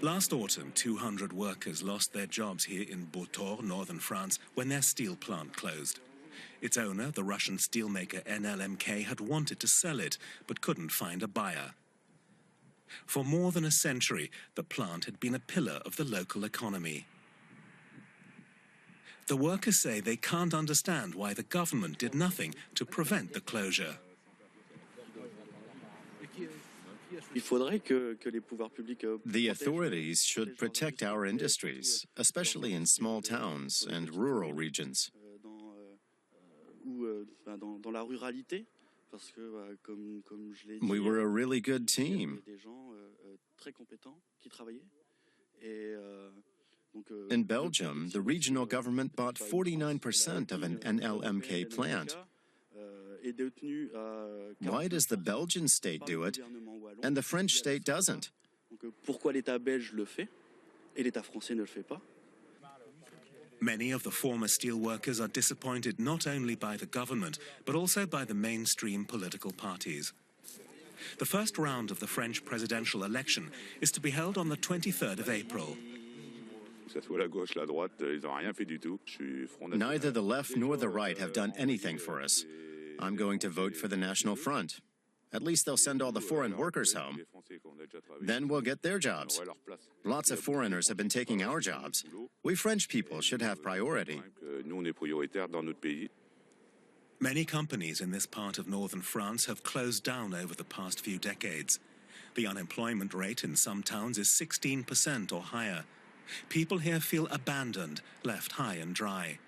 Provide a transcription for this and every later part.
Last autumn, 200 workers lost their jobs here in Beautor, northern France, when their steel plant closed. Its owner, the Russian steelmaker NLMK, had wanted to sell it, but couldn't find a buyer. For more than a century, the plant had been a pillar of the local economy. The workers say they can't understand why the government did nothing to prevent the closure. The authorities should protect our industries, especially in small towns and rural regions. We were a really good team. In Belgium, the regional government bought 49% of an NLMK plant. Why does the Belgian state do it and the French state doesn't? Many of the former steelworkers are disappointed not only by the government, but also by the mainstream political parties. The first round of the French presidential election is to be held on the 23rd of April. Neither the left nor the right have done anything for us. I'm going to vote for the National Front. At least they'll send all the foreign workers home. Then we'll get their jobs. Lots of foreigners have been taking our jobs. We French people should have priority. Many companies in this part of northern France have closed down over the past few decades. The unemployment rate in some towns is 16% or higher. People here feel abandoned, left high and dry.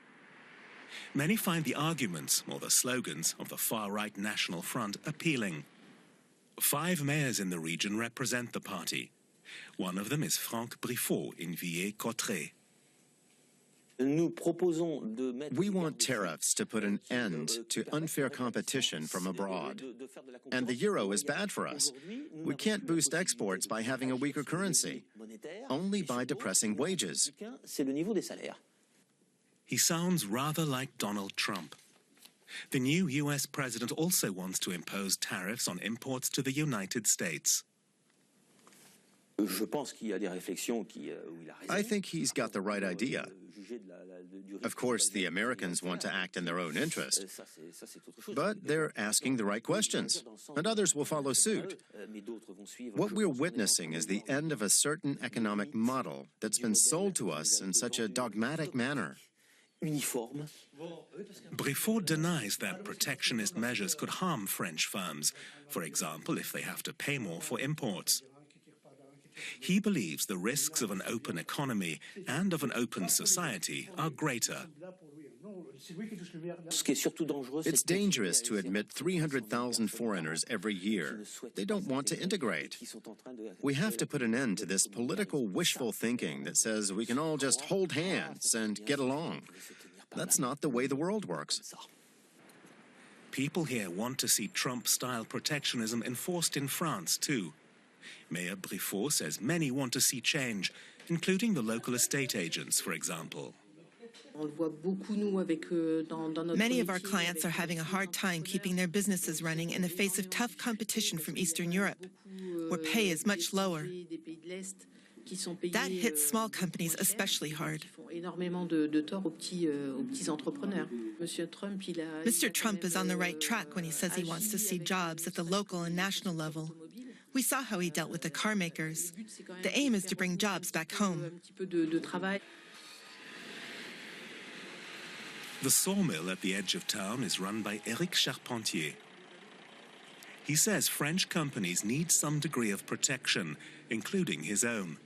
Many find the arguments, or the slogans, of the far-right National Front appealing. 5 mayors in the region represent the party. One of them is Franck Briffaut in Villers-Cotterêts. We want tariffs to put an end to unfair competition from abroad. And the euro is bad for us. We can't boost exports by having a weaker currency, only by depressing wages. He sounds rather like Donald Trump. The new US president also wants to impose tariffs on imports to the United States. I think he's got the right idea. Of course, the Americans want to act in their own interest, but they're asking the right questions, and others will follow suit. What we're witnessing is the end of a certain economic model that's been sold to us in such a dogmatic manner. Briffaut denies that protectionist measures could harm French firms, for example, if they have to pay more for imports. He believes the risks of an open economy and of an open society are greater. It's dangerous to admit 300,000 foreigners every year. They don't want to integrate. We have to put an end to this political wishful thinking that says we can all just hold hands and get along. That's not the way the world works. People here want to see Trump-style protectionism enforced in France, too. Mayor Briffaut says many want to see change, including the local estate agents, for example. Many of our clients are having a hard time keeping their businesses running in the face of tough competition from Eastern Europe, where pay is much lower. That hits small companies especially hard. Mr. Trump is on the right track when he says he wants to see jobs at the local and national level. We saw how he dealt with the car makers. The aim is to bring jobs back home. The sawmill at the edge of town is run by Éric Charpentier. He says French companies need some degree of protection, including his own.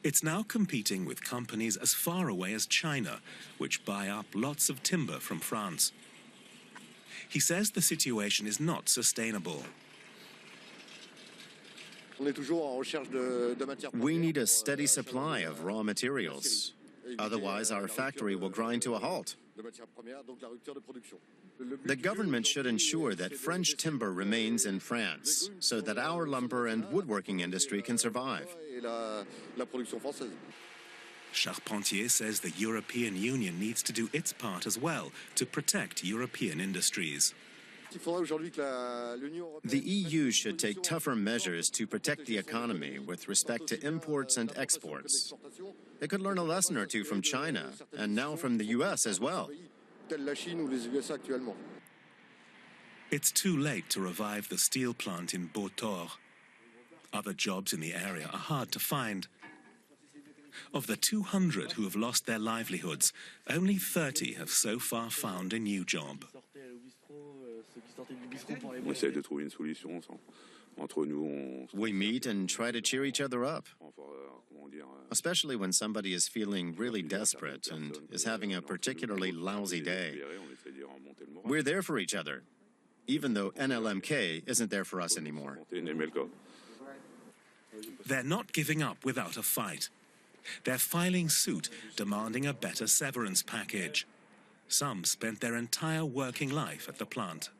It's now competing with companies as far away as China, which buy up lots of timber from France. He says the situation is not sustainable. We need a steady supply of raw materials. Otherwise, our factory will grind to a halt. The government should ensure that French timber remains in France so that our lumber and woodworking industry can survive. Charpentier says the European Union needs to do its part as well to protect European industries. The EU should take tougher measures to protect the economy with respect to imports and exports. They could learn a lesson or two from China, and now from the US as well. It's too late to revive the steel plant in Beautor. Other jobs in the area are hard to find. Of the 200 who have lost their livelihoods, only 30 have so far found a new job. We meet and try to cheer each other up, especially when somebody is feeling really desperate and is having a particularly lousy day. We're there for each other, even though NLMK isn't there for us anymore. They're not giving up without a fight. They're filing suit, demanding a better severance package. Some spent their entire working life at the plant.